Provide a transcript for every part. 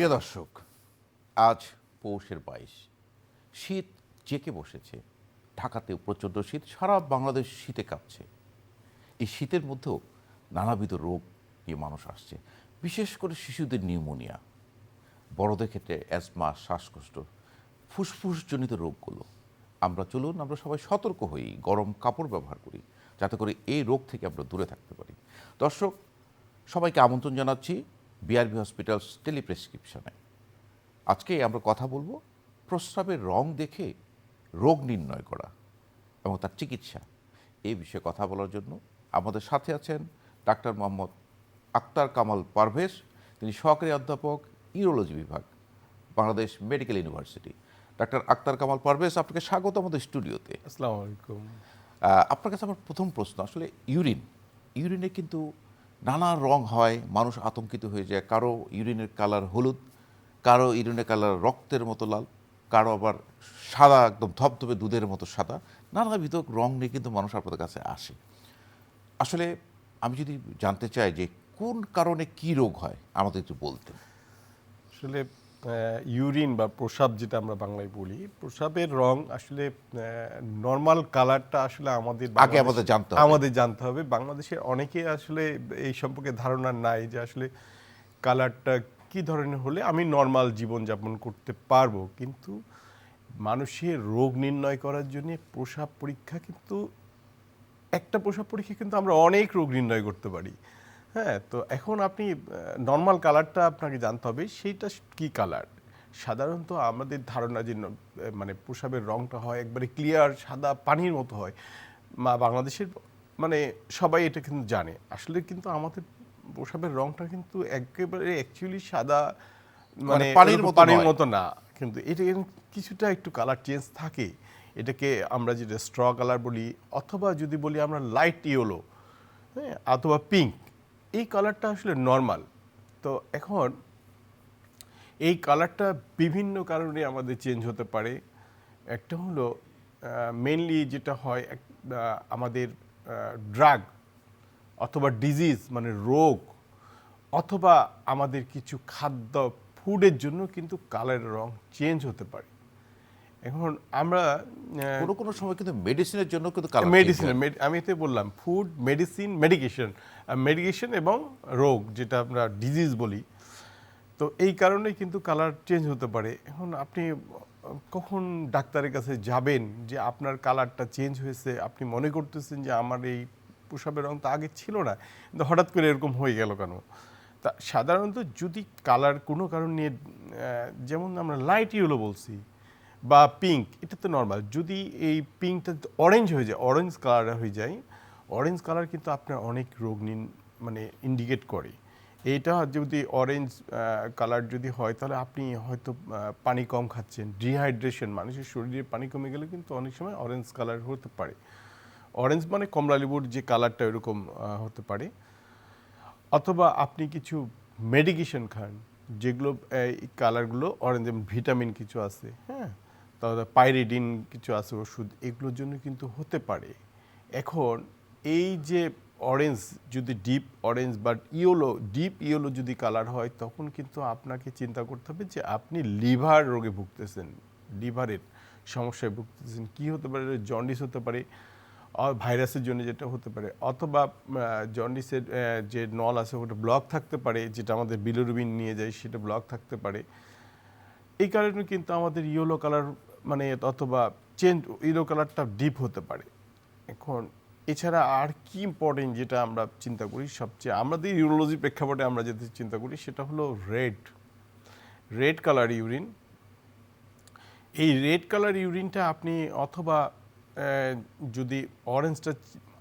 প্রিয় দর্শক, আজ পৌষের 22। শীত জেঁকে বসেছে। ঢাকাতেও প্রচণ্ড শীত, সারা বাংলাদেশ শীতে কাঁপছে। এই শীতের মধ্যেও নানাবিধ রোগ নিয়ে মানুষ আসছে, বিশেষ করে শিশুদের নিউমোনিয়া, বড়দের ক্ষেত্রে অ্যাজমা, শ্বাসকষ্ট, ফুসফুসজনিত রোগগুলো। আমরা সবাই সতর্ক হই, গরম কাপড় ব্যবহার করি, যাতে করে এই রোগ থেকে আমরা দূরে থাকতে পারি। দর্শক, সবাইকে আমন্ত্রণ জানাচ্ছি বিআরবি হসপিটালস টেলিপ্রেসক্রিপশনে। আজকে আমরা কথা বলবো প্রস্রাবের রং দেখে রোগ নির্ণয় করা এবং তার চিকিৎসা। এই বিষয়ে কথা বলার জন্য আমাদের সাথে আছেন ডাক্তার মোহাম্মদ আক্তার কামাল পারভেজ। তিনি সহকারী অধ্যাপক, ইউরোলজি বিভাগ, Bangladesh medical university. Doctor Akhtar Kamal Parvez, আপনাকে স্বাগত আমাদের স্টুডিওতে। আসসালামু আলাইকুম। আপনার কাছে আমার প্রথম প্রশ্ন, আসলে ইউরিনে কিন্তু নানা রং হয়, মানুষ আতঙ্কিত হয়ে যায়। কারো ইউরিনের কালার হলুদ, কারো ইউরিনের কালার রক্তের মতো লাল, কারো আবার সাদা, একদম ধবধবে দুধের মতো সাদা। নানাবিধ রং নিয়ে কিন্তু মানুষ আপনাদের কাছে আসে। আসলে আমি যদি জানতে চাই যে কোন কারণে কি রোগ হয়, আমাদের একটু বলতেন। আসলে ইউরিন বা প্রস্রাব যেটা আমরা বাংলায় বলি, প্রস্রাবের রং আসলে নর্মাল কালারটা আসলে আগে আমাদের জানতে হবে। বাংলাদেশের অনেকে আসলে এই সম্পর্কে ধারণা নাই যে আসলে কালারটা কি ধরনের হলে আমি নর্মাল জীবনযাপন করতে পারবো। কিন্তু মানুষের রোগ নির্ণয় করার জন্য প্রস্রাব পরীক্ষা কিন্তু আমরা অনেক রোগ নির্ণয় করতে পারি। হ্যাঁ, তো এখন আপনি নর্মাল কালারটা আপনাকে জানতে হবে সেইটা কি কালার। সাধারণত আমাদের ধারণা যে মানে প্রস্রাবের রংটা হয় একবারে ক্লিয়ার সাদা পানির মতো হয়। বাংলাদেশের মানে সবাই এটা কিন্তু জানে। আসলে কিন্তু আমাদের প্রস্রাবের রংটা কিন্তু একেবারে অ্যাকচুয়ালি সাদা, মানে পানির মতো না, কিন্তু এটা কিছুটা একটু কালার চেঞ্জ থাকে। এটাকে আমরা যেটা স্ট্র কালার বলি, অথবা যদি বলি আমরা লাইট ইয়েলো, হ্যাঁ, অথবা পিঙ্ক, এই কালারটা আসলে নর্মাল। তো এখন এই কালারটা বিভিন্ন কারণে আমাদের চেঞ্জ হতে পারে। একটা হলো মেনলি যেটা হয় আমাদের ড্রাগ অথবা ডিজিজ মানে রোগ, অথবা আমাদের কিছু খাদ্য ফুডের জন্য কিন্তু কালারের রং চেঞ্জ হতে পারে। এখন আমরা কোনো সময় কিন্তু মেডিসিনের জন্য কিন্তু আমি এতে বললাম ফুড, মেডিসিন, মেডিকেশন এবং রোগ যেটা আমরা ডিজিজ বলি। তো এই কারণে কিন্তু কালার চেঞ্জ হতে পারে। এখন আপনি কখন ডাক্তারের কাছে যাবেন যে আপনার কালারটা চেঞ্জ হয়েছে, আপনি মনে করতেছেন যে আমার এই প্রস্রাবের রং তো আগে ছিল না, কিন্তু হঠাৎ করে এরকম হয়ে গেল কেন? তা সাধারণত যদি কালার কোনো কারণ নিয়ে, যেমন আমরা লাইট ইয়েলো বলছি বা পিঙ্ক, এটা তো নর্মাল। যদি এই পিঙ্কটা অরেঞ্জ হয়ে যায়, অরেঞ্জ কালার হয়ে যায়, অরেঞ্জ কালার কিন্তু আপনার অনেক রোগ মানে ইন্ডিকেট করে। এইটা যদি অরেঞ্জ কালার যদি হয়, তাহলে আপনি হয়তো পানি কম খাচ্ছেন, ডিহাইড্রেশন, মানুষের শরীরে পানি কমে গেলে কিন্তু অনেক সময় অরেঞ্জ কালার হতে পারে। অরেঞ্জ মানে কমলা লেবুর যে কালারটা এরকম হতে পারে। অথবা আপনি কিছু মেডিকেশন খান যেগুলো এই কালারগুলো অরেঞ্জ, যেমন ভিটামিন কিছু আছে, হ্যাঁ, তাহলে পাইরিডিন কিছু আছে ওষুধ, এগুলোর জন্য কিন্তু হতে পারে। এখন এই যে অরেঞ্জ যদি ডিপ অরেঞ্জ বা ডিপ ইয়েলো যদি কালার হয়, তখন কিন্তু আপনাকে চিন্তা করতে হবে যে আপনি লিভার রোগে ভুগতেছেন, লিভারের সমস্যায় ভুগতেছেন। কী হতে পারে? জন্ডিস হতে পারে, ভাইরাসের জন্য যেটা হতে পারে, অথবা জন্ডিসের যে নল আছে ওটা ব্লক থাকতে পারে, যেটা আমাদের বিলিরুবিন নিয়ে যায় সেটা ব্লক থাকতে পারে। এই কারণে কিন্তু আমাদের ইয়েলো কালার মানে অথবা ইয়েলো কালারটা ডিপ হতে পারে। এখন এছাড়া আর কি ইম্পর্টেন্ট যেটা আমরা চিন্তা করি, সবচেয়ে আমাদের ইউরোলজি প্রেক্ষাপটে আমরা যেটা চিন্তা করি সেটা হলো রেড কালার ইউরিন। এই রেড কালার ইউরিনটা আপনি অথবা যদি অরেঞ্জটা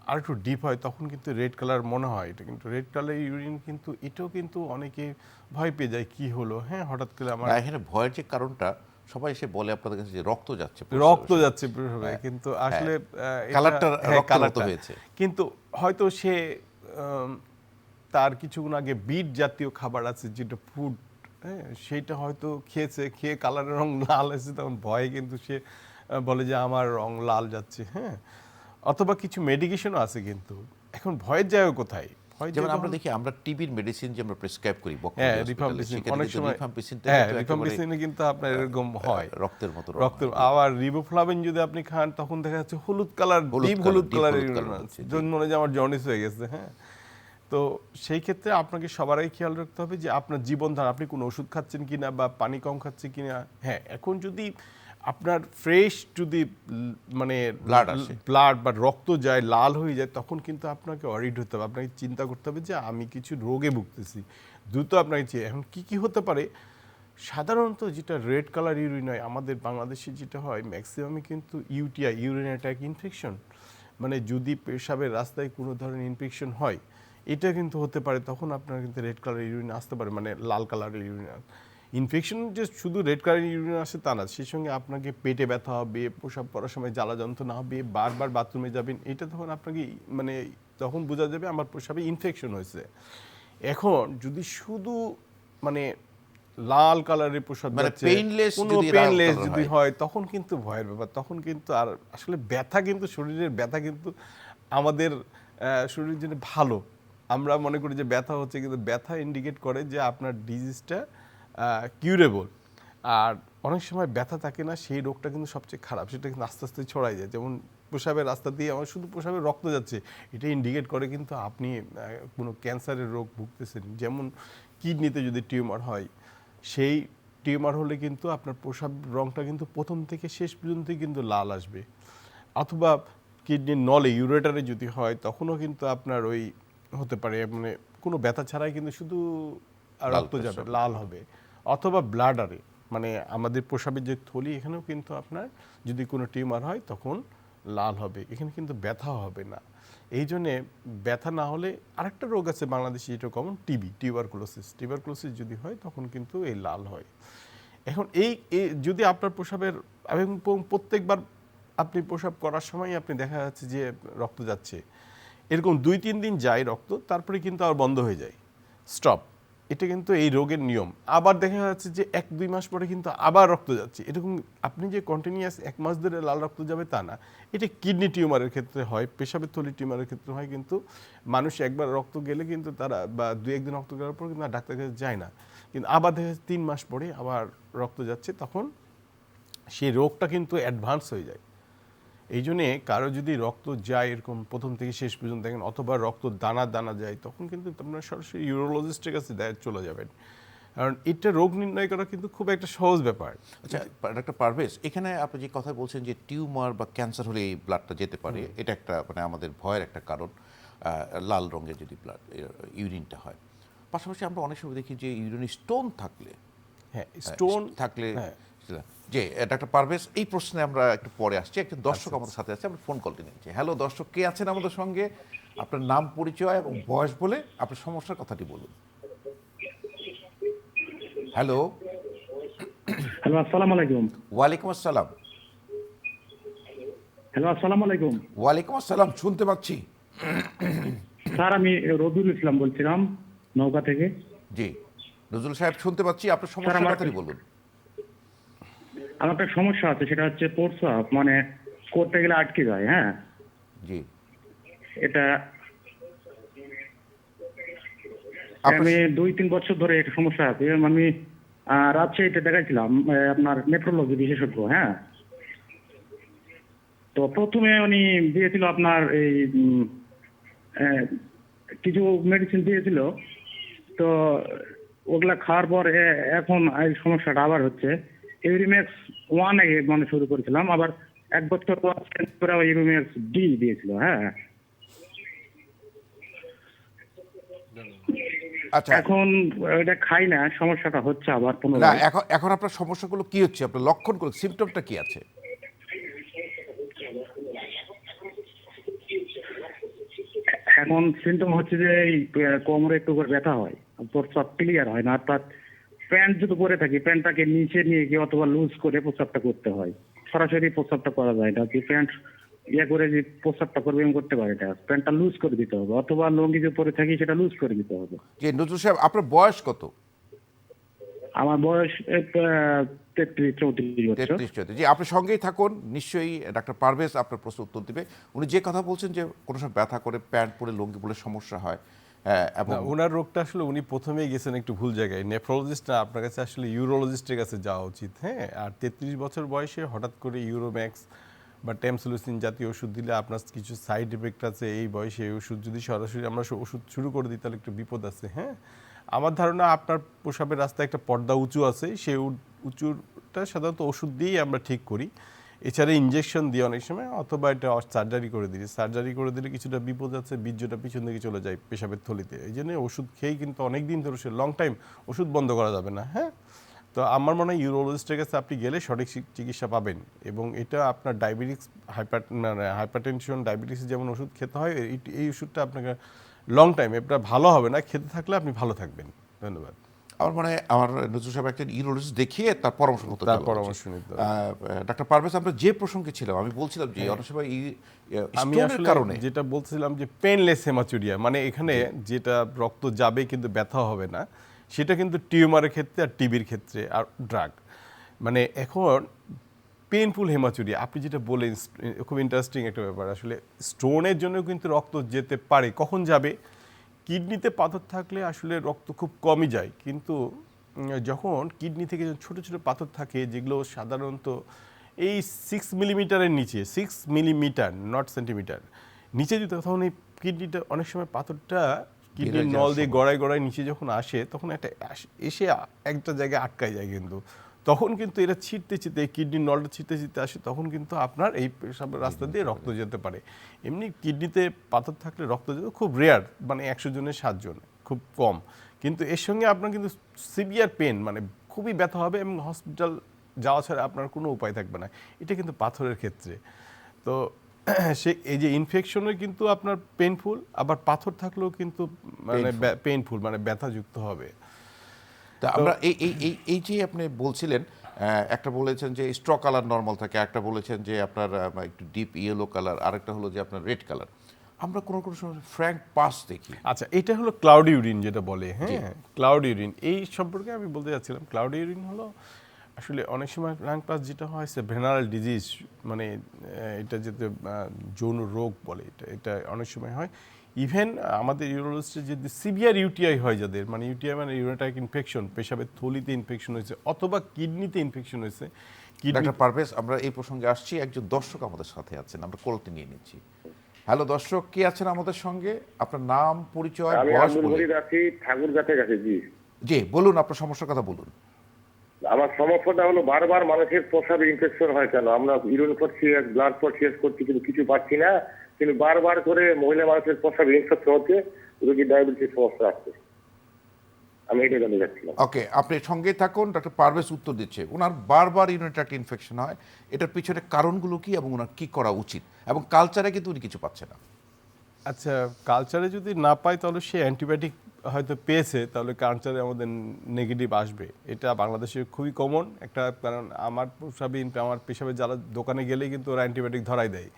আর একটু ডিপ হয় তখন কিন্তু রেড কালার মনে হয়। এটা কিন্তু রেড কালার ইউরিন কিন্তু এটাও কিন্তু অনেকে ভয় পেয়ে যায়, কি হলো, হ্যাঁ, হঠাৎ করে আমার এখানে ভয়ের যে কারণটা, সবাই এসে বলে আপনাদের কাছে যে রক্ত যাচ্ছে, কিন্তু আসলে কালারটা হয়েছে। কিন্তু হয়তো সে তার কিছুক্ষণ আগে বিট জাতীয় খাবার আছে যেটা ফুড, হ্যাঁ, সেইটা হয়তো খেয়ে কালারের রং লাল আছে, তখন ভয়ে কিন্তু সে বলে যে আমার রং লাল যাচ্ছে, হ্যাঁ। অথবা কিছু মেডিকেশনও আছে। কিন্তু এখন ভয়ের জায়গা কোথায়? হয় যে যেমন আমরা তখন- দেখি আমরা টিবির মেডিসিন যে আমরা প্রেসক্রাইব করি হ্যাঁ, রিফাম্পিসিন অনেক সময় হ্যাঁ, রিফাম্পিসিনে কিন্তু আপনার এরকম হয় রক্তের মতো রং রক্ত হয়, জি। আবার রিবোফ্লাভিন যদি আপনি খান তখন দেখা যাচ্ছে হলুদ কালার ডিপ হলুদ deep কালারের হলুদ colour ইউরিন হচ্ছে, জি। জন্য মনে হয় যে আমার জন্ডিস হয়ে গেছে। হ্যাঁ, তো সেই ক্ষেত্রে আপনাকে সবার আগে খেয়াল রাখতে হবে যে আপনার জীবনধারা, আপনি কোনো ওষুধ খাচ্ছেন কিনা বা পানি কম খাচ্ছেন কিনা। হ্যাঁ, এখন যদি আপনার ফ্রেশ যদি মানে Blood আসে। ব্লাড বা রক্ত যায়, লাল হয়ে যায়, তখন কিন্তু আপনাকে অরিড হতে হবে, আপনাকে চিন্তা করতে হবে যে আমি কিছু রোগে ভুগতেছি, দ্রুত আপনাকে এখন কি কি হতে পারে। সাধারণত যেটা রেড কালার ইউরিন হয় আমাদের বাংলাদেশে যেটা হয় ম্যাক্সিমামই কিন্তু ইউটিআই, ইউরিন অ্যাট্রাক্ট ইনফেকশন, মানে যদি পেশাবের রাস্তায় কোনো ধরনের ইনফেকশন হয় এটা কিন্তু হতে পারে, তখন আপনার কিন্তু রেড কালার ইউরিন আসতে পারে, মানে লাল কালারের ইউরিন। ইনফেকশন যে শুধু রেড কালার ইউরিন আসে তা না, সেই সঙ্গে আপনাকে পেটে ব্যথা হবে, প্রসাব করার সময় জ্বালা যন্ত্রণা হবে, বারবার বাথরুমে যাবেন, এটা তখন আপনাকে মানে তখন বোঝা যাবে আমার প্রসাবে ইনফেকশন হয়েছে। এখন যদি শুধু মানে লাল কালারের প্রসাব মানে যাচ্ছে, painless কোনো যদি লাল পেইনলেস colour যদি হয়। হয় তখন কিন্তু ভয়ের ব্যাপার। তখন কিন্তু আর আসলে ব্যথা কিন্তু শরীরের ব্যথা কিন্তু আমাদের শরীরের জন্য ভালো। আমরা মনে করি যে ব্যথা হচ্ছে, কিন্তু ব্যথা ইন্ডিকেট করে যে আপনার ডিজিজটা কিউরেবল। আর অনেক সময় ব্যথা থাকে না, সেই রোগটা কিন্তু সবচেয়ে খারাপ, সেটা কিন্তু আস্তে আস্তে ছড়াই যায়। যেমন প্রসাবের রাস্তা দিয়ে আমার শুধু প্রসাবের রক্ত যাচ্ছে, এটা ইন্ডিকেট করে কিন্তু আপনি কোনো ক্যান্সারের রোগ ভুগতেছেন। যেমন কিডনিতে যদি টিউমার হয়, সেই টিউমার হলে কিন্তু আপনার প্রসাব রংটা কিন্তু প্রথম থেকে শেষ পর্যন্ত কিন্তু লাল আসবে। অথবা কিডনির নলে ইউরেটারে যদি হয় তখনও কিন্তু আপনার ওই হতে পারে, মানে কোনো ব্যথা ছাড়াই কিন্তু শুধু লাল রক্ত যাবে, প্রস্রাব। লাল হবে। অথবা ব্লাডারে, মানে আমাদের প্রসাবের যে থলি, এখানেও কিন্তু আপনার যদি কোনো টিউমার হয় তখন লাল হবে, এখানে কিন্তু ব্যথা হবে না। এই জন্যে ব্যথা না হলে আরেকটা রোগ আছে বাংলাদেশে যেটা কমন, টিবি, টিউবারকুলোসিস যদি হয় তখন কিন্তু এই লাল হয়। এখন এই যদি আপনার প্রসাবের এবং প্রত্যেকবার আপনি প্রসাব করার সময় আপনি দেখা যাচ্ছে যে রক্ত যাচ্ছে, এরকম 2-3 দিন যায় রক্ত, তারপরে কিন্তু আবার বন্ধ হয়ে যায়, স্টপ। এটা কিন্তু এই রোগের নিয়ম। আবার দেখা যাচ্ছে যে 1-2 মাস পরে কিন্তু আবার রক্ত যাচ্ছে, এরকম আপনি যে কন্টিনিউয়াস 1 মাস ধরে লাল রক্ত যাবে তা না। এটা কিডনি টিউমারের ক্ষেত্রে হয়, পেশাবের থলি টিউমারের ক্ষেত্রে হয়, কিন্তু মানুষ একবার রক্ত গেলে কিন্তু তারা বা 2-1 দিন রক্ত গেলার পর কিন্তু আর ডাক্তারের কাছে যায় না, কিন্তু আবার দেখা যাচ্ছে 3 মাস পরে আবার রক্ত যাচ্ছে, তখন সেই রোগটা কিন্তু অ্যাডভান্স হয়ে যায়। এই জন্যে কারো যদি রক্ত যায় এরকম প্রথম থেকে শেষ পর্যন্ত দেখেন, অথবা রক্ত দানা দানা যায়, তখন কিন্তু আপনারা সরাসরি ইউরোলজিস্টের কাছে চলে যাবেন, কারণ এটা রোগ নির্ণয় করা কিন্তু খুব একটা সহজ ব্যাপার। আচ্ছা ডাক্তার পারভেজ, এখানে আপনি যে কথা বলছেন যে টিউমার বা ক্যান্সার হলে এই ব্লাডটা যেতে পারে, এটা একটা মানে আমাদের ভয়ের একটা কারণ, লাল রঙের যদি ব্লাড ইউরিনটা হয়। পাশাপাশি আমরা অনেক সময় দেখি যে ইউরিনে স্টোন থাকলে, হ্যাঁ, স্টোন থাকলে হ্যাঁ। যে ডাক্তার পারভেজ, এই প্রশ্নে আমরা একটু পরে আসছি। একজন দর্শক আমাদের সাথে আছে, আমরা ফোন কলটি নিচ্ছি। হ্যালো দর্শক, কে আছেন আমাদের সঙ্গে? আপনার নাম, পরিচয় এবং বয়স বলে আপনার সমস্যার কথাটি বলুন। হ্যালো। হ্যালো, আসসালামু আলাইকুম। ওয়ালাইকুম আসসালাম। হ্যালো, আসসালামু আলাইকুম। ওয়ালাইকুম আসসালাম, শুনতে পাচ্ছি। স্যার, আমি রবিউল ইসলাম বলছিলাম, নওগাঁ থেকে। জি নজরুল সাহেব, শুনতে পাচ্ছি, আপনার সমস্যার আমার কথাটি বলুন। আমার একটা সমস্যা আছে, সেটা হচ্ছে প্রস্রাব মানে করতে গেলে আটকে যায়। হ্যাঁ, জি এটা আপনার আমি 2-3 বছর ধরে একটা সমস্যা আছে। আমি রাজশাহীতে দেখাইছিলাম আপনার নেফ্রোলজি বিশেষজ্ঞ। হ্যাঁ, তো প্রথমে উনি দিয়েছিল আপনার এই কিছু মেডিসিন দিয়েছিল, তো ওগুলা খাওয়ার পর এখন এই সমস্যাটা আবার হচ্ছে। ইউরিমেক্স 1 আগে মানে শুরু করেছিলাম, আবার 1 বছর পর চেঞ্জ করে আবার ইউরিমেক্স ডি দিয়েছিল। হ্যাঁ, আচ্ছা, এখন এটা খাই না, সমস্যাটা হচ্ছে আবার না পুনরায়। এখন এখন আপনার সমস্যাগুলো কি হচ্ছে, আপনার লক্ষণগুলো, সিমটমটা কি আছে? এখন সিমটম হচ্ছে যে এই কোমরে একটু করে ব্যথা হয়, প্রস্রাব ক্লিয়ার হয় না। অর্থাৎ প্যান্ট যদি পরে থাকি, প্যান্টটাকে নিচে নিয়ে গিয়ে অথবা লুজ করে প্রস্রাবটা করতে হয়। সরাসরি প্রস্রাবটা করা যায় না, কি প্যান্ট করে যে প্রস্রাবটা করবে এমন করতে পারে না, প্যান্টটা লুজ করে দিতে হবে, অথবা লুঙ্গি যে পরে থাকি সেটা লুজ করে দিতে হবে। যে নজরুল সাহেব, আপনার বয়স কত? আমার বয়স 33-34 বছর। 33-34। জি, আপনার সঙ্গেই থাকুন, নিশ্চয়ই ডাক্তার পারভেজ আপনার প্রশ্ন উত্তর দিবে। উনি যে কথা বলছেন যে কোনো সময় ব্যথা করে, প্যান্ট পরে, লুঙ্গি পরে সমস্যা হয়, এবং না, ওনার রোগটা আসলে উনি প্রথমেই গেছেন একটু ভুল জায়গায়। নেফ্রোলজিস্ট না, আপনার কাছে আসলে ইউরোলজিস্টের কাছে যাওয়া উচিত। হ্যাঁ, আর 33 বছর বয়সে হঠাৎ করে ইউরোম্যাক্স বা টেমসোলিসিন জাতীয় ওষুধ দিলে আপনার কিছু সাইড এফেক্ট আছে। এই বয়সে এই ওষুধ যদি সরাসরি আমরা ওষুধ শুরু করে দিই তাহলে একটু বিপদ আছে। হ্যাঁ, আমার ধারণা আপনার প্রসাবের রাস্তায় একটা পর্দা উঁচু আছে, সেই উঁচুটা সাধারণত ওষুধ দিয়েই আমরা ঠিক করি। এছাড়া ইনজেকশন দিয়ে অনেক সময়, অথবা এটা সার্জারি করে দিই। সার্জারি করে দিলে কিছুটা বিপদ আছে, বীর্যটা পিছন দিকে চলে যায় পেশাবের থলিতে। এই জন্য ওষুধ খেয়েই কিন্তু অনেক দিন ধরে সে লং টাইম ওষুধ বন্ধ করা যাবে না। হ্যাঁ, তো আমার মনে হয় ইউরোলজিস্টের কাছে আপনি গেলে সঠিক চিকিৎসা পাবেন। এবং এটা আপনার ডায়াবেটিস হাইপারটেনশন ডায়াবেটিসের যেমন ওষুধ খেতে হয়, এই ওষুধটা আপনাকে লং টাইম এটা ভালো হবে না, খেতে থাকলে আপনি ভালো থাকবেন। ধন্যবাদ। আমার মানে আমার নজরুল সাহেব একজন ইউরোলজিস্ট দেখিয়ে তার পরামর্শ মতো তার চলা উচিত। পরামর্শ নিতে হবে। ডাক্তার পারভেজ, আমরা যে প্রসঙ্গে ছিলাম, আমি বলছিলাম যে অনেক সময় এই আমি স্টোনের আসলে কারণে যেটা বলছিলাম যে পেনলেস হেমাচুরিয়া, মানে এখানে যেটা রক্ত যাবে কিন্তু ব্যথা হবে না, সেটা কিন্তু টিউমারের ক্ষেত্রে আর টিবির ক্ষেত্রে আর ড্রাগ। মানে এখন পেইনফুল হেমাচুরিয়া আপনি যেটা বলেন, খুব ইন্টারেস্টিং একটা ব্যাপার। আসলে স্টোনের জন্য কিন্তু রক্ত যেতে পারে, কখন যাবে? কিডনিতে পাথর থাকলে আসলে রক্ত খুব কমই যায়, কিন্তু যখন কিডনি থেকে ছোট ছোট পাথর থাকে, যেগুলো সাধারণত এই 6 মিলিমিটারের নিচে, 6 মিলিমিটার নট সেন্টিমিটার নিচে যদি, তখন এই কিডনিটা অনেক সময় পাথরটা কিডনির নল দিয়ে গড়ায় গড়ায় নিচে যখন আসে, তখন একটা এসে একটা জায়গায় আটকায় যায়। কিন্তু তখন কিন্তু এরা ছিটতে ছিটতে, কিডনির নলটা ছিটতে ছিটতে আসে, তখন কিন্তু আপনার এই পেশাবের রাস্তা দিয়ে রক্ত যেতে পারে। এমনি কিডনিতে পাথর থাকলে রক্ত যেতে খুব রেয়ার, মানে 100 জনের 7 জন, খুব কম। কিন্তু এর সঙ্গে আপনার কিন্তু সিভিয়ার পেন, মানে খুবই ব্যথা হবে এবং হসপিটাল যাওয়া ছাড়া আপনার কোনো উপায় থাকবে না। এটা কিন্তু পাথরের ক্ষেত্রে। তো সে এই যে ইনফেকশনের কিন্তু আপনার পেইনফুল, আবার পাথর থাকলেও কিন্তু মানে পেইনফুল, মানে ব্যথাযুক্ত হবে। তা আমরা এই যে আপনি বলছিলেন, একটা বলেছেন যে স্ট্র কালার নর্মাল থাকে, একটা বলেছেন যে আপনার একটু ডিপ ইয়েলো কালার, আরেকটা হলো যে আপনার রেড কালার। আমরা কোনো কোনো সময় ফ্র্যাঙ্ক পাস দেখি। আচ্ছা, এটা হলো ক্লাউড ইউরিন যেটা বলে। হ্যাঁ, ক্লাউড ইউরিন, এই সম্পর্কে আমি বলতে যাচ্ছিলাম। ক্লাউড ইউরিন হলো আসলে অনেক সময় ফ্র্যাঙ্ক পাস যেটা হয়, সে ভেনারেল ডিজিজ, মানে এটা যেতে যৌন রোগ বলে, এটা অনেক সময় হয়। ইভেন আমাদের ইউরোলজিস্টে যদি সিভিয়ার ইউটিআই হয় যাদের, মানে ইউটিআই মানে ইউরিনারি ইনফেকশন, পেশাবের থলিতে ইনফেকশন হয়েছে অথবা কিডনিতে ইনফেকশন হয়েছে। ডাক্তার পারভেজ, আমরা এই প্রসঙ্গে আসছি। একজন দর্শক আমাদের সাথে আছেন, আমরা কলটি নিয়ে নিচ্ছি। হ্যালো দর্শক, কে আছেন আমাদের সঙ্গে? আপনার নাম, পরিচয়, আমি বয়স আব্দুল বলুন। গরিব আছি, ঠাকুরগাঁতে কাছে। জি, জি বলুন, আপনার সমস্যার কথা বলুন। আমার সমস্যাটা হলো বারবার মানুষের প্রস্রাবে ইনফেকশন হয় কেন? আমরা ইউরিন করছি, ব্লাড টেস্ট করছি, কিন্তু কিছু পাচ্ছি না। কিন্তু বারবার করে মহিলা মানুষের প্রস্রাবে ইনফেকশন হচ্ছে, রোগী ডায়াবেটিস সমস্যা আছে। আমি এটা জানতে চাচ্ছিলাম। ওকে, আপনি সঙ্গে থাকুন, ডাক্তার পারভেজ উত্তর দিচ্ছে। ওনার বারবার ইউরিনারি ট্র্যাক্ট ইনফেকশন হয়, এটার পিছনে কারণগুলো কি এবং ওনার কি করা উচিত, এবং কালচারে কিন্তু উনি কিছু পাচ্ছে না। আচ্ছা, কালচারে যদি না পায় তাহলে সে অ্যান্টিবায়োটিক হয়তো পেয়েছে, তাহলে কালচারে আমাদের নেগেটিভ আসবে। এটা বাংলাদেশে খুবই কমন একটা, কারণ আমার পেশাবে যারা দোকানে গেলেই কিন্তু ওরা অ্যান্টিবায়োটিক ধরাই দেয়।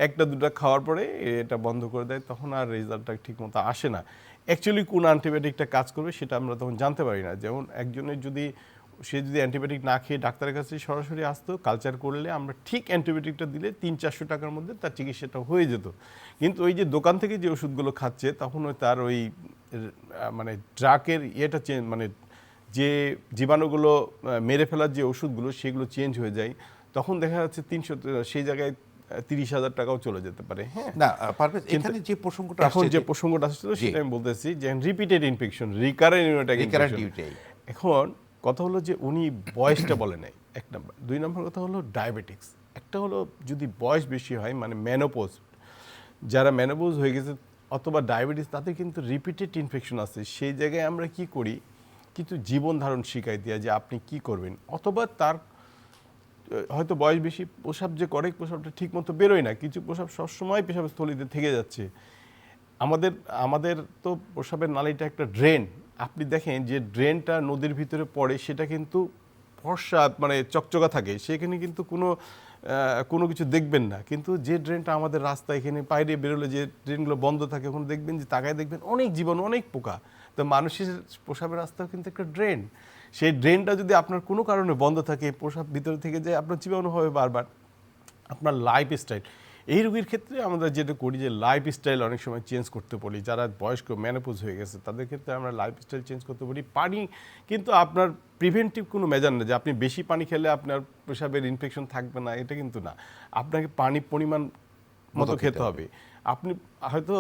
একটা দুটা খাওয়ার পরে এটা বন্ধ করে দেয়, তখন আর রেজাল্টটা ঠিক মতো আসে না। অ্যাকচুয়ালি কোন অ্যান্টিবায়োটিকটা কাজ করবে সেটা আমরা তখন জানতে পারি না। যেমন একজনের যদি অ্যান্টিবায়োটিক না খেয়ে ডাক্তারের কাছে সরাসরি আসতো, কালচার করলে আমরা ঠিক অ্যান্টিবায়োটিকটা দিলে 300-400 টাকার মধ্যে তার চিকিৎসাটা হয়ে যেত। কিন্তু ওই যে দোকান থেকে যে ওষুধগুলো খাচ্ছে, তখন ওই তার ওই মানে ড্রাগের ইয়েটা চেঞ্জ, মানে যে জীবাণুগুলো মেরে ফেলার যে ওষুধগুলো সেগুলো চেঞ্জ হয়ে যায়, তখন দেখা যাচ্ছে 300, সেই জায়গায় 30,000 টাকাও চলে যেতে পারে। হ্যাঁ, না পারভেজ, এখানে যে প্রসঙ্গটা এখন আসছে, যে প্রসঙ্গটা আসছিল সেটা আমি বলতেছি যে রিপিটেড ইনফেকশন, রিকারেন্ট ইউরিনারি। এখন কথা হলো যে উনি বয়সটা বলে নাই, 1 নম্বর। 2 নম্বর কথা হলো ডায়াবেটিক্স। একটা হলো যদি বয়স বেশি হয়, মানে মেনোপজ, যারা মেনোপজ হয়ে গেছে অথবা ডায়াবেটিস, তাদের কিন্তু রিপিটেড ইনফেকশন আছে। সেই জায়গায় আমরা কি করি, কিন্তু জীবন ধারণ শিখাই দেওয়া যে আপনি কি করবেন, অথবা তার হয়তো বয়স বেশি, প্রসাব যে করে প্রসাবটা ঠিক মতো বেরোয় না, কিছু প্রসাব সবসময় পেশাবের স্থলিতে থেকে যাচ্ছে। আমাদের তো প্রসাবের নালীটা একটা ড্রেন। আপনি দেখেন যে ড্রেনটা নদীর ভিতরে পড়ে, সেটা কিন্তু ফর্সা, মানে চকচকা থাকে, সেখানে কিন্তু কোনো কিছু দেখবেন না। কিন্তু যে ড্রেনটা আমাদের রাস্তা এখানে বাইরে বেরোলে যে ড্রেনগুলো বন্ধ থাকে, ওখানে দেখবেন যে তাকায় দেখবেন অনেক জীবাণু, অনেক পোকা। তো মানুষের প্রসাবের রাস্তাও কিন্তু একটা ড্রেন। সেই ড্রেনটা যদি আপনার কোনো কারণে বন্ধ থাকে, প্রসাব ভিতরে থেকে যায়, আপনার জীবাণু হবে বারবার। আপনার লাইফস্টাইল, এই রোগীর ক্ষেত্রে আমরা যেটা করি যে লাইফস্টাইল অনেক সময় চেঞ্জ করতে বলি। যারা বয়স্ক মেনোপজ হয়ে গেছে তাদের ক্ষেত্রে আমরা লাইফস্টাইল চেঞ্জ করতে বলি। পানি কিন্তু আপনার প্রিভেন্টিভ কোনো মেজার না যে আপনি বেশি পানি খেলে আপনার পেশাবের ইনফেকশন থাকবে না, এটা কিন্তু না। আপনাকে পানি পরিমাণ মতো খেতে হবে। আপনি হয়তো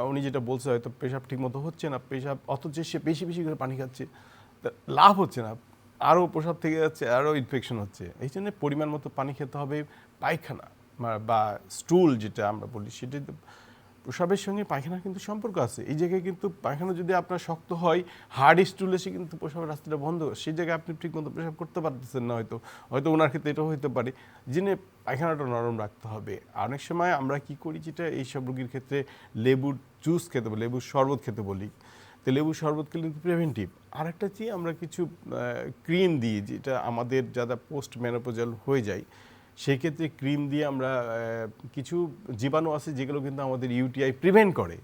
উনি যেটা বলছে হয়তো পেশাব ঠিক মতো হচ্ছে না, পেশাব অথচ সে বেশি বেশি করে পানি খাচ্ছে, তা লাভ হচ্ছে না, আরও পেশাব থেকে যাচ্ছে, আরও ইনফেকশন হচ্ছে। এই জন্য পরিমাণ মতো পানি খেতে হবে। পায়খানা বা স্টুল যেটা আমরা বলি, সেটা প্রসাবের সঙ্গে পায়খানার কিন্তু সম্পর্ক আছে। এই জায়গায় কিন্তু পায়খানা যদি আপনার শক্ত হয়, হার্ড স্টুল এসে কিন্তু প্রসাবের রাস্তাটা বন্ধ, সেই জায়গায় আপনি ঠিকমতো প্রসাব করতে পারতেছেন না। হয়তো ওনার ক্ষেত্রে এটাও হতে পারে, যিনি পায়খানাটা নরম রাখতে হবে। অনেক সময় আমরা কি করি, যেটা এইসব রোগীর ক্ষেত্রে লেবুর জুস খেতে বলি, লেবুর শরবত খেতে বলি। তো লেবুর শরবত খেলে কিন্তু প্রিভেন্টিভ। আরেকটা কি, আমরা কিছু ক্রিম দিই, যেটা আমাদের যারা পোস্ট মেনোপজাল হয়ে যায় সেই ক্ষেত্রে ক্রিম দিয়ে আমরা কিছু জীবাণু আছে যেগুলো কিন্তু আমাদের ইউটিআই প্রিভেন্ট করে।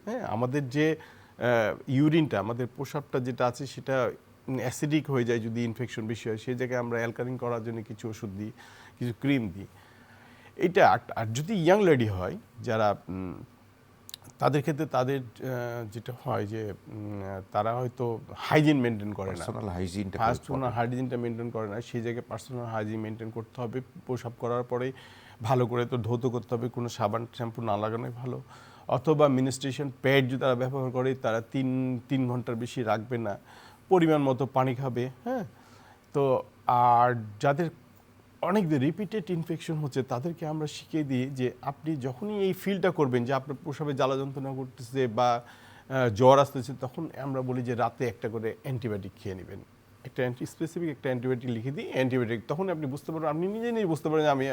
হ্যাঁ, আমাদের যে ইউরিনটা, আমাদের প্রসাবটা যেটা আছে সেটা অ্যাসিডিক হয়ে যায় যদি ইনফেকশন বেশি হয়, সেই জায়গায় আমরা অ্যালকালিন করার জন্য কিছু ওষুধ দিই, কিছু ক্রিম দিই। এটা। আর যদি ইয়াং লেডি হয় যারা, তাদের ক্ষেত্রে তাদের যেটা হয় যে তারা হয়তো হাইজিন মেনটেন করে না, পার্সোনাল হাইজিনটা মেনটেন করে না, সেই জায়গায় পার্সোনাল হাইজিন মেনটেন করতে হবে। প্রসাব করার পরে ভালো করে তো ধৌত করতে হবে, কোনো সাবান শ্যাম্পু না লাগানোই ভালো। অথবা মিনিস্ট্রেশন প্যাড যদি তারা ব্যবহার করে, তারা তিন ঘন্টার বেশি রাখবে না, পরিমাণ মতো পানি খাবে। হ্যাঁ, তো আর যাদের অনেক রিপিটেড ইনফেকশন হচ্ছে তাদেরকে আমরা শিখিয়ে দিই যে আপনি যখনই এই ফিলটা করবেন যে আপনার প্রসাবে জ্বালা যন্ত্রণা করতেছে বা জ্বর আসতেছে, তখন আমরা বলি যে রাতে একটা করে অ্যান্টিবায়োটিক খেয়ে নেবেন। একটা স্পেসিফিক একটা অ্যান্টিবায়োটিক লিখে দিই, অ্যান্টিবায়োটিক তখন আপনি বুঝতে পারবেন, আপনি নিজেই বুঝতে পারেন যে আমি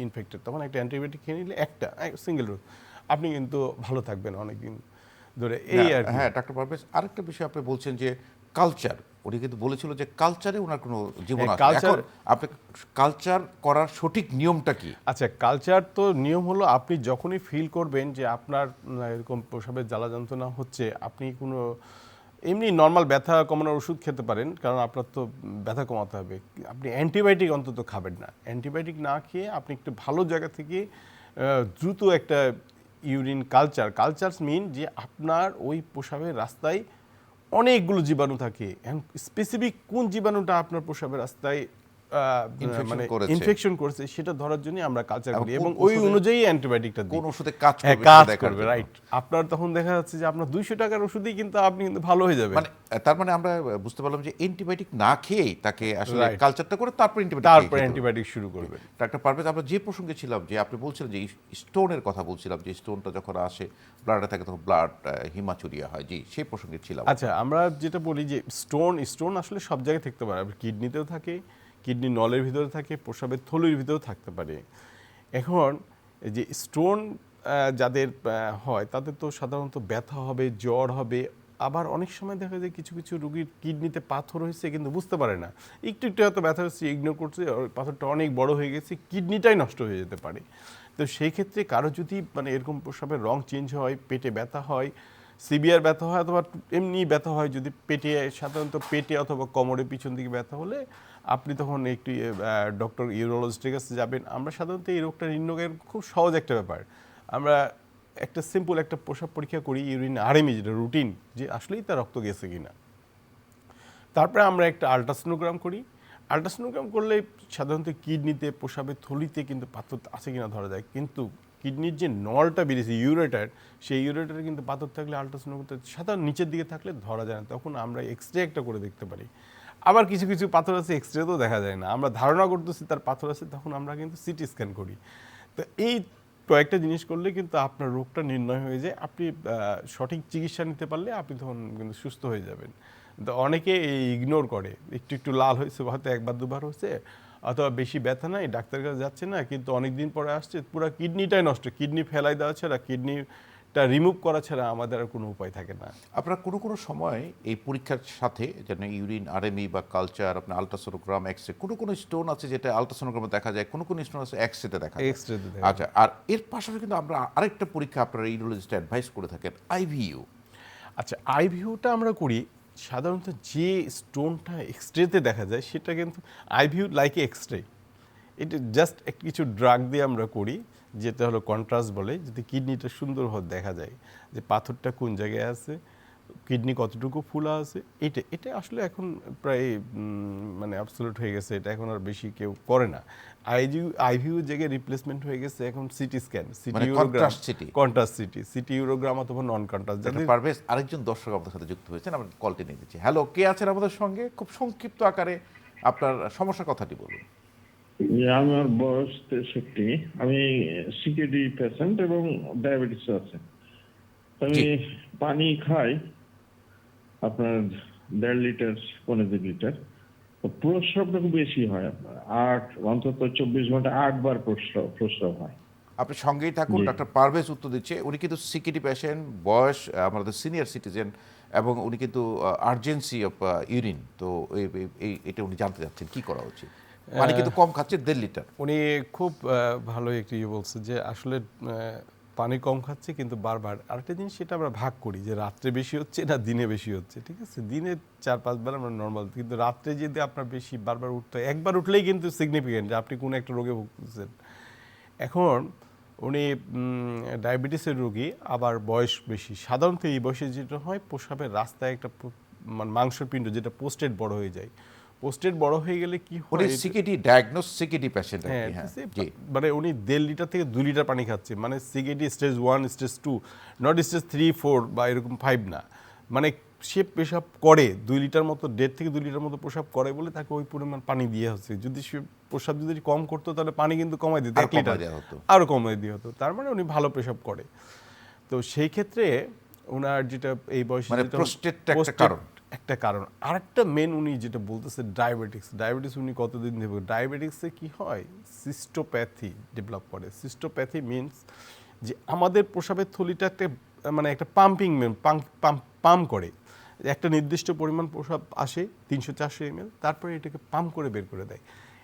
ইনফেক্টেড, তখন একটা অ্যান্টিবায়োটিক খেয়ে নিলে একটা সিঙ্গেল ডোজ আপনি কিন্তু ভালো থাকবেন অনেকদিন ধরে। এই আর হ্যাঁ, ডাক্তার পারভেজ, আরেকটা বিষয় আপনি বলছেন যে কালচার, উনি কিন্তু বলেছিল যে কালচারে ওনার কোনো জীবন আছে। এখন আপনি কালচার করার সঠিক নিয়মটা কি? আচ্ছা, কালচার তো নিয়ম হলো, আপনি যখনই ফিল করবেন যে আপনার এরকম প্রসাবের জ্বালা যন্ত্রণা হচ্ছে, আপনি কোনো এমনি নর্মাল ব্যথা কমানোর ওষুধ খেতে পারেন, কারণ আপনার তো ব্যথা কমাতে হবে। আপনি অ্যান্টিবায়োটিক অন্তত খাবেন না। অ্যান্টিবায়োটিক না খেয়ে আপনি একটু ভালো জায়গা থেকে দ্রুত একটা ইউরিন কালচারস মিন যে আপনার ওই প্রসাবের রাস্তায় অনেকগুলো জীবাণু থাকে, স্পেসিফিক কোন জীবাণুটা আপনার প্রসাবের রাস্তায় মানে ইনফেকশন করেছে সেটা ধরার জন্য আমরা কালচার করি এবং ওই অনুযায়ী অ্যান্টিবায়োটিকটা দিই। কোন ওষুধে কাজ করবে, রাইট। আপনার তখন দেখা যাচ্ছে যে আপনার 200 টাকার ওষুধেই কিন্তু আপনি কিন্তু ভালো হয়ে যাবেন। মানে তার মানে আমরা বুঝতে পারলাম যে অ্যান্টিবায়োটিক না খেয়েই তাকে আসলে কালচারটা করে তারপর অ্যান্টিবায়োটিক শুরু করবেন। ডাক্তার পারভেজ, আমরা যে প্রসঙ্গে ছিলাম যে আপনি বলছিলেন যে স্টোনের কথা বলছিলাম, যে স্টোনটা যখন আসে ব্লাডে থাকে তখন ব্লাড হিমাচুরিয়া হয়, জি সেই প্রসঙ্গে ছিলাম। আচ্ছা, আমরা যেটা বলি যে স্টোন আসলে সব জায়গায় থাকতে পারে, কিডনিতেও থাকে, কিডনি নলের ভিতরে থাকে, প্রসাবের থলির ভিতরেও থাকতে পারে। এখন যে স্টোন যাদের হয় তাদের তো সাধারণত ব্যথা হবে, জ্বর হবে, আবার অনেক সময় দেখা যায় কিছু কিছু রোগীর কিডনিতে পাথর হয়েছে কিন্তু বুঝতে পারে না, একটু একটু হয়তো ব্যথা হচ্ছে, ইগনোর করছে, পাথরটা অনেক বড় হয়ে গেছে, কিডনিটাই নষ্ট হয়ে যেতে পারে। তো সেই ক্ষেত্রে কারো যদি মানে এরকম প্রসাবের রং চেঞ্জ হয়, পেটে ব্যথা হয়, সিভিয়ার ব্যথা হয়, অথবা এমনি ব্যথা হয়, যদি পেটে, সাধারণত পেটে অথবা কোমরের পিছন দিকে ব্যথা হলে আপনি তখন একটু ডক্টর ইউরোলজিস্টের কাছে যাবেন। আমরা সাধারণত এই রোগটা নির্ণয়ের খুব সহজ একটা ব্যাপার, আমরা একটা সিম্পল একটা প্রসাব পরীক্ষা করি, ইউরিন আরএমই যেটা রুটিন, যে আসলেই তার রক্ত গেছে কিনা। তারপরে আমরা একটা আলট্রাসোনোগ্রাম করি। আলট্রাসোনোগ্রাম করলে সাধারণত কিডনিতে, প্রসাবের থলিতে কিন্তু পাথর আছে কিনা ধরা যায়, কিন্তু কিডনির যে নলটা বেরিয়েছে ইউরেটার, সেই ইউরেটারে কিন্তু পাথর থাকলে আলট্রাসোনোগ্রাম সাধারণ নিচের দিকে থাকলে ধরা যায় না, তখন আমরা এক্সরে একটা করে দেখতে পারি। আবার কিছু কিছু পাথর আছে এক্সরেতেও দেখা যায় না, আমরা ধারণা করতেছি তার পাথর আছে, তখন আমরা কিন্তু সিটি স্ক্যান করি। তো এই কয়েকটা জিনিস করলে কিন্তু আপনার রোগটা নির্ণয় হয়ে যায়, আপনি সঠিক চিকিৎসা নিতে পারলে আপনি তখন কিন্তু সুস্থ হয়ে যাবেন। তো অনেকে ইগনোর করে, একটু একটু লাল হয়েছে, হয়তো একবার দুবার হয়েছে, অথবা বেশি ব্যথা নাই, ডাক্তারের কাছে যাচ্ছে না, কিন্তু অনেক দিন পরে আসছে, পুরো কিডনিটাই নষ্ট, কিডনি ফেলাই দেওয়া ছাড়া, কিডনিটা রিমুভ করা ছাড়া আমাদের আর কোনো উপায় থাকে না। আপনারা কোনো কোনো সময় এই পরীক্ষার সাথে যেন ইউরিন আরএমই বা কালচার, আপনার আলট্রাসোনোগ্রাম, এক্সরে, কোনো কোনো স্টোন আছে যেটা আলট্রাসোনোগ্রামে দেখা যায়, কোনো কোনো স্টোন আছে এক্সরেতে দেখা যায়। আচ্ছা, আর এর পাশাপাশি কিন্তু আমরা আরেকটা পরীক্ষা আপনারা ইউরোলজিস্ট অ্যাডভাইস করে থাকেন, আইভিইউ। আচ্ছা, আইভিইউটা আমরা করি সাধারণত যে স্টোনটা এক্সরেতে দেখা যায় সেটা কিন্তু আইভিইউ লাইক এক্সরে, এটা জাস্ট কিছু ড্রাগ দিয়ে আমরা করি, যেটা হলো কন্ট্রাস্ট বলে, যাতে কিডনিটা সুন্দরভাবে দেখা যায় যে পাথরটা কোন জায়গায় আছে, কিডনি কতটুকু ফুলা আছে। এটা আসলে এখন প্রায় মানে অ্যাবসলিউট হয়ে গেছে, এটা এখন আর বেশি কেউ করে না। আইভিউ জায়গায় রিপ্লেসমেন্ট হয়ে গেছে এখন CT scan, CT urogram, contrast CT urogram অথবা নন কন্ট্রাস্ট। পারভেজ, আরেকজন দর্শক আমাদের সাথে যুক্ত হয়েছেন, আমরা কলটি নিয়ে নিচ্ছি। হ্যালো, কে আছেন আমাদের সঙ্গে? খুব সংক্ষিপ্ত আকারে আপনার সমস্যার কথাটি বলুন। আমার বয়স 63, আমি সিকেডি পেশেন্ট এবং ডায়াবেটিস আছে। আমি পানি খাই আপনার 1.5 লিটার 1.5 লিটার। প্রস্রাবটা খুব বেশি হয়, অন্তত 24 ঘন্টা 8 বার প্রস্রাব হয়। আপনি সঙ্গেই থাকুন, ডাক্তার পারভেজ উত্তর দিচ্ছে। উনি কিন্তু সিকিডি পেশেন্ট, বয়স আমাদের সিনিয়র সিটিজেন, এবং উনি কিন্তু আর্জেন্সি অফ ইউরিন। তো এটা উনি জানতে চাচ্ছেন কি করা উচিত। পানি কিন্তু কম খাচ্ছে, 1.5 লিটার। উনি খুব ভালো একটি বলছে যে আসলে পানি কম খাচ্ছে, কিন্তু বারবার আরেকটা জিনিস সেটা আমরা ভাগ করি যে রাত্রে বেশি হচ্ছে না দিনে বেশি হচ্ছে। ঠিক আছে, দিনে 4-5 বার আমরা নর্মাল, কিন্তু রাত্রে যদি আপনার বেশি বারবার উঠতে হয়, একবার উঠলেই কিন্তু সিগনিফিকেন্ট যে আপনি কোনো একটা রোগে ভুগতেছেন। এখন উনি ডায়াবেটিসের রোগী, আবার বয়স বেশি। সাধারণত এই বয়সে যেটা হয়, প্রস্রাবের রাস্তায় একটা মাংসপিণ্ড যেটা পোস্টেড বড় হয়ে যায়। পোস্টেড বড় হয়ে গেলে কি হয়, উনি সিকিডি ডায়াগনোস সিকিডি পেশেন্ট। হ্যাঁ, মানে উনি 1.5 লিটার থেকে 2 লিটার পানি খাচ্ছে। মানে CKD stage 1, stage 2, not stage 3, 4 বা এরকম 5 না। মানে সে পেশাব করে 2 লিটার মতো, 1.5 থেকে 2 লিটার মতো প্রসাব করে বলে তাকে ওই পরিমাণ পানি দিয়ে হচ্ছে। যদি সে প্রসাব যদি কম করতো তাহলে পানি কিন্তু কমাই দিত, 1 লিটার আরও কমাই দিয়ে হতো। তার মানে উনি ভালো পেশাব করে। তো সেই ক্ষেত্রে ওনার যেটা এই বয়সে একটা কারণ। আরেকটা মেন উনি যেটা বলতেছে ডায়াবেটিস উনি কতদিন ধরে, ডায়াবেটিক্সে কি হয়, সিস্টোপ্যাথি ডেভেলপ করে। সিস্টোপ্যাথি মিনস যে আমাদের প্রসাবের থলিটা একটা পাম্পিং পাম্প করে, একটা নির্দিষ্ট পরিমাণ প্রসাব আসে 300-400 ml, তারপরে এটাকে পাম্প করে বের করে দেয়।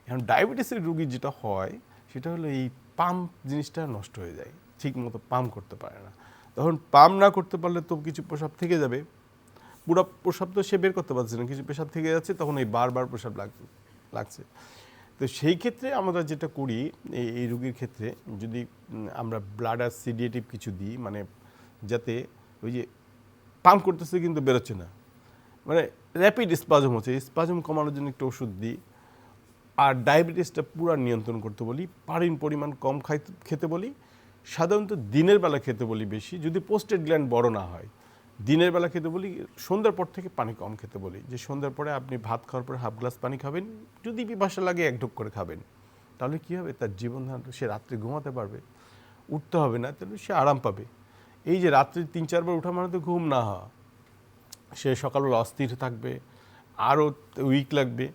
এখন ডায়াবেটিসের রোগী যেটা হয় সেটা হলো এই পাম্প জিনিসটা নষ্ট হয়ে যায়, ঠিক মতো পাম্প করতে পারে না। তখন পাম্প না করতে পারলে তো কিছু প্রসাব থেকে যাবে, পুরো প্রসাব তো সে বের করতে পারছে না, কিছু পেশাব থেকে যাচ্ছে, তখন এই বারবার প্রসাব লাগছে। তো সেই ক্ষেত্রে আমরা যেটা করি এই রোগীর ক্ষেত্রে, যদি আমরা ব্লাডার সিডিয়েটিভ কিছু দিই, মানে যাতে ওই যে পাম্প করতেছে কিন্তু বেরোচ্ছে না, মানে র্যাপিড স্পাজম হচ্ছে, স্পাজম কমানোর জন্য একটু ওষুধ দিই। আর ডায়াবেটিসটা পুরো নিয়ন্ত্রণ করতে বলি, পানির পরিমাণ কম খেতে বলি, সাধারণত দিনের বেলা খেতে বলি বেশি, যদি পোস্টেড গ্ল্যান্ড বড় না হয়। দিনের বেলা খেতে বলি, সন্ধ্যার পর থেকে পানি কম খেতে বলি, যে সন্ধ্যার পরে আপনি ভাত খাওয়ার পরে হাফ গ্লাস পানি খাবেন, যদি পিপাসা লাগে 1 ঢোক করে খাবেন। তাহলে কী হবে, তার জীবনধারণ, সে রাত্রে ঘুমাতে পারবে, উঠতে হবে না, তাহলে সে আরাম পাবে। এই যে রাত্রে 3-4 বার ওঠা মানে তো ঘুম না হওয়া, সে সকালবেলা অস্থির থাকবে, আরও উইক লাগবে।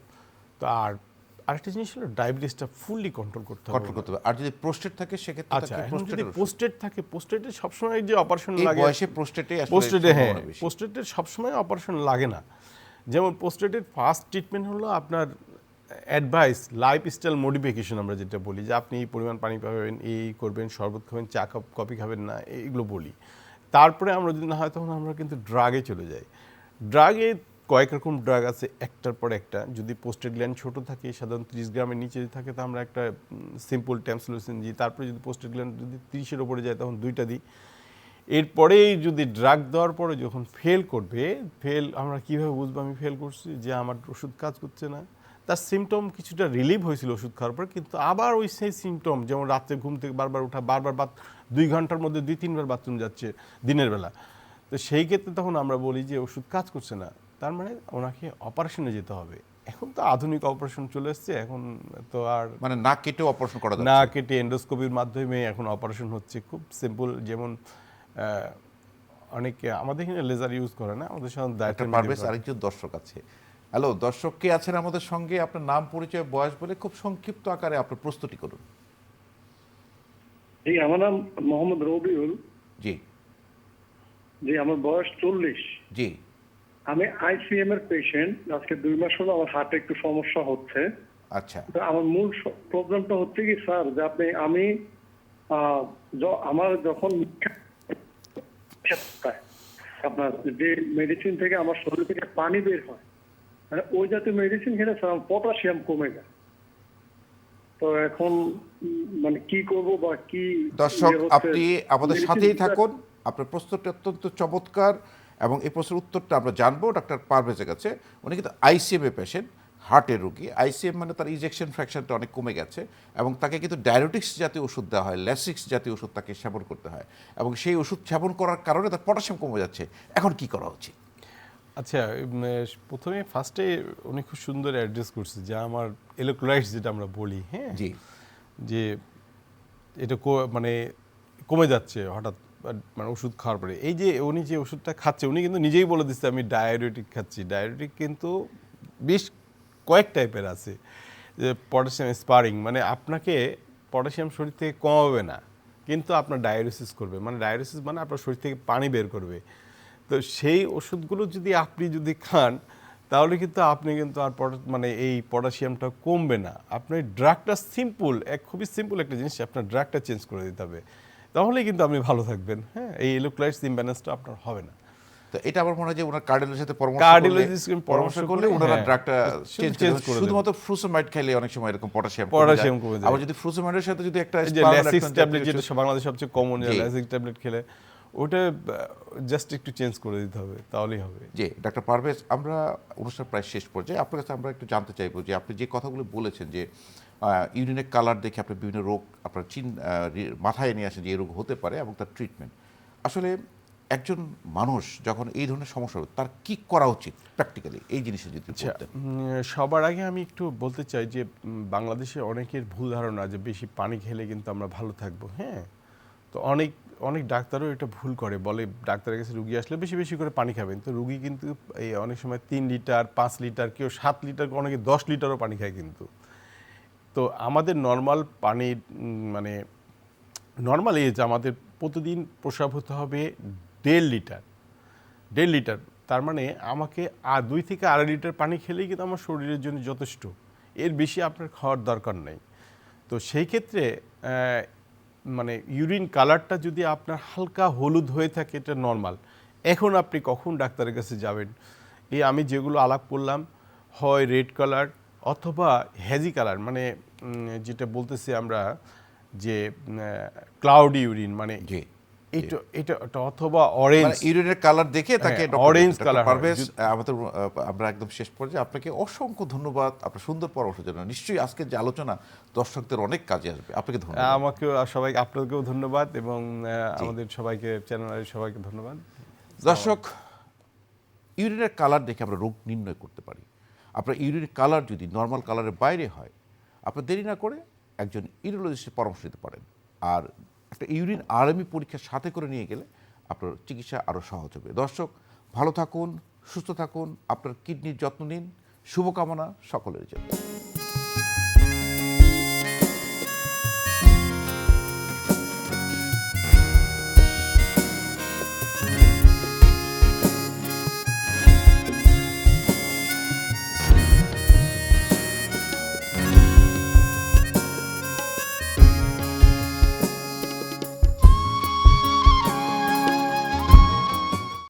তো আরেকটা জিনিস হলো ডায়াবেটিসটা ফুললি কন্ট্রোল করতে হবে। আর যদি প্রোস্টেট থাকে সেক্ষেত্রে, আচ্ছা, যদি প্রোস্টেট থাকে, প্রোস্টেটে সবসময় যে অপারেশন লাগে, প্রোস্টেটে সবসময় অপারেশন লাগে না। যেমন প্রোস্টেটের ফার্স্ট ট্রিটমেন্ট হলো আপনার অ্যাডভাইস লাইফস্টাইল মডিফিকেশন, আমরা যেটা বলি যে আপনি এই পরিমাণ পানি পাবেন, এই করবেন, শরবত খাবেন, চা কাপ কফি খাবেন না, এইগুলো বলি। তারপরে আমরা যদি না হয় তখন আমরা কিন্তু ড্রাগে চলে যাই। ড্রাগে কয়েক রকম ড্রাগ আছে, একটার পর একটা। যদি পোস্টেড গ্ল্যান্ড ছোটো থাকে, সাধারণত 30 গ্রামের নিচে থাকে, তো আমরা একটা সিম্পল ট্যামসিলোসিন দিই। তারপরে যদি পোস্টেড গ্ল্যান্ড যদি 30-এর ওপরে যায় তখন 2টা দিই। এরপরেই যদি ড্রাগ দেওয়ার পরে যখন ফেল করবে, আমরা কীভাবে বুঝবো আমি ফেল করছি, যে আমার ওষুধ কাজ করছে না। তার সিমটম কিছুটা রিলিভ হয়েছিল ওষুধ খাওয়ার পর, কিন্তু আবার ওই সেই সিমটম, যেমন রাত্রে ঘুম থেকে বারবার ওঠা, বারবার 2 ঘন্টার মধ্যে 2-3 বার বাথরুম যাচ্ছে দিনের বেলা। তো সেই ক্ষেত্রে তখন আমরা বলি যে ওষুধ কাজ করছে না, তার মানে ওনাকে অপারেশনে যেতে হবে। এখন তো আধুনিক অপারেশন চলে এসছে, এখন তো আর মানে না কেটে অপারেশন করা যাচ্ছে, না কেটে এন্ডোস্কোপির মাধ্যমে এখন অপারেশন হচ্ছে, খুব সিম্পল। যেমন অনেকে আমাদের এখানে লেজার ইউজ করে না, আমাদের সাধারণত। আরেকজন দর্শক আছে। হ্যালো, দর্শক কে আছেন আমাদের সঙ্গে? আপনার নাম, পরিচয়, বয়স বলে খুব সংক্ষিপ্ত আকারে আপনার প্রস্তুতি করুন। জি, আমার নাম মোহাম্মদ রবিউল। জি জি, আমার বয়স 40। জি, আমি আইসিএম এর পেশেন্ট। আজকে 2 মাস হলো আমার হার্টে একটু সমস্যা হচ্ছে। আচ্ছা, আমার মূল প্রবলেমটা হচ্ছে কি স্যার, যে আমি আমার যখন আপনার যে মেডিসিন থেকে আমার শরীর থেকে পানি বের হয়, মানে ওই জাতীয় মেডিসিন খেলে স্যার পটাশিয়াম কমে যায়। তো তো এখন মানে কি করব বা কি দর্শক ইয়ে হচ্ছে? আপনি আমাদের Medicine সাথেই টা- থাকুন, আপনার প্রশ্নটি অত্যন্ত চমৎকার এবং এই প্রশ্নের উত্তরটা আমরা জানবো ডাক্তার পারভেজের কাছে। উনি কিন্তু আইসিএম এ পেশেন্ট, হার্টের রোগী। আইসিএম মানে তার ইজেকশন ফ্র্যাকশনটা অনেক কমে গেছে এবং তাকে কিন্তু ডায়াবেটিক্স জাতীয় ওষুধ দেওয়া হয়, ল্যাসিক্স জাতীয় ওষুধ তাকে সেবন করতে হয় এবং সেই ওষুধ সেবন করার কারণে তার পটাশিয়াম কমে যাচ্ছে। এখন কি করা উচিত? আচ্ছা, প্রথমে ফার্স্টে উনি খুব সুন্দর অ্যাড্রেস করছে যে আমার ইলেকট্রোলাইটস যেটা আমরা বলি, হ্যাঁ, জি যে এটা মানে কমে যাচ্ছে হঠাৎ, মানে ওষুধ খাওয়ার পরে। এই যে উনি যে ওষুধটা খাচ্ছে, উনি কিন্তু নিজেই বলে দিচ্ছে আমি ডায়াবেটিক খাচ্ছি। ডায়াবেটিক কিন্তু বেশ কয়েক টাইপের আছে, যে পটাশিয়াম স্পারিং, মানে আপনাকে পটাশিয়াম শরীর থেকে কমাবে না, কিন্তু আপনার ডায়ালিসিস করবে। মানে ডায়ালিসিস মানে আপনার শরীর থেকে পানি বের করবে। তো সেই ওষুধগুলো যদি আপনি খান, তাহলে কিন্তু আপনি কিন্তু আর মানে এই পটাশিয়ামটা কমবে না। আপনার ড্রাগটা সিম্পল, খুবই সিম্পল একটা জিনিস, আপনার ড্রাগটা চেঞ্জ করে দিতে হবে, তাহলে কিন্তু আপনি ভালো থাকবেন। হ্যাঁ, এই ইলেকট্রোলাইটস ইমব্যালেন্সটা আপনার হবে না। তো এটা আমার মনে হয় যে ওনার কার্ডিওলজির সাথে Cardiologist কে পরামর্শ করলে করে, ওনারা হ্যাঁ, ড্রাগটা change চেঞ্জ করে দেবে। শুধুমাত্র ফ্রুসোমাইড খাইলে অনেক সময় এরকম পটাশিয়াম কমে যায়। আবার যদি ফ্রুসোমাইডের সাথে যদি একটা এই যে ল্যাসিক্স ট্যাবলেট, যেটা বাংলাদেশে সবচেয়ে কমন, জি। ল্যাসিক্স ট্যাবলেট খেলে ওটা জাস্ট একটু চেঞ্জ করে দিতে হবে, তাহলেই হবে। জি ডাক্তার পারভেজ, আমরা অনুষ্ঠান প্রায় শেষ পর্যায়ে আপনার কাছে আমরা একটু জানতে চাইবো যে আপনি যে কথাগুলো বলেছেন যে ইউরিনের কালার দেখে আপনি বিভিন্ন রোগ আপনার মাথায় নিয়ে আসেন যে এই রোগ হতে পারে এবং তার ট্রিটমেন্ট। আসলে একজন মানুষ যখন এই ধরনের সমস্যা হবে তার কি করা উচিত প্র্যাকটিক্যালি, এই জিনিসটা যদি বলতেন। সবার আগে আমি একটু বলতে চাই যে বাংলাদেশে অনেকের ভুল ধারণা যে বেশি পানি খেলে কিন্তু আমরা ভালো থাকবো। হ্যাঁ, তো অনেক অনেক ডাক্তারও এটা ভুল করে, বলে ডাক্তারের কাছে রুগী আসলে বেশি বেশি করে পানি খাবেন। তো রুগী কিন্তু এই অনেক সময় 3 লিটার 5 লিটার, কেউ 7 লিটার, অনেকে 10 লিটারও পানি খায় কিন্তু। তো আমাদের নর্মাল পানির মানে নর্মাল এজ আমাদের প্রতিদিন প্রস্রাব হতে হবে 1.5 লিটার। 1.5 লিটার তার মানে আমাকে 2 থেকে 2.5 লিটার পানি খেলেই কিন্তু আমার শরীরের জন্য যথেষ্ট, এর বেশি আপনার খাওয়ার দরকার নেই। তো সেই ক্ষেত্রে মানে ইউরিন কালারটা যদি আপনার হালকা হলুদ হয়ে থাকে, এটা নর্মাল। এখন আপনি কখন ডাক্তারের কাছে যাবেন? এই আমি যেগুলো আলাপ করলাম, হয় রেড কালার অথবা হ্যাজি কালার, মানে যেটা বলতেছি আমরা যে ক্লাউডি ইউরিন, মানে জি এটা এটা এটা অথবা অরেঞ্জ, ইউরিনের কালার দেখে তাকে হ্যাঁ, orange ডক্টর colour হয়। পারভেজ, আমাদের আমরা একদম শেষ পর্যায়ে আপনাকে অসংখ্য ধন্যবাদ আপনার সুন্দর পরামর্শের জন্য। নিশ্চয়ই আজকের যে আলোচনা দর্শকদের অনেক কাজে আসবে। আপনাকে ধন্যবাদ। আমাকেও, সবাইকে, আপনাকেও ধন্যবাদ এবং আমাদের সবাইকে, চ্যানেলের সবাইকে ধন্যবাদ। দর্শক, ইউরিনের কালার দেখে আমরা রোগ নির্ণয় করতে পারি। আপনার ইউরিনের কালার যদি নর্মাল কালারের বাইরে হয়, আপনার দেরি না করে একজন ইউরোলজিস্টের পরামর্শ নিতে পারেন। আর একটা ইউরিন আরএমই পরীক্ষার সাথে করে নিয়ে গেলে আপনার চিকিৎসা আরও সহজ হবে। দর্শক, ভালো থাকুন, সুস্থ থাকুন, আপনার কিডনির যত্ন নিন। শুভকামনা সকলের জন্য।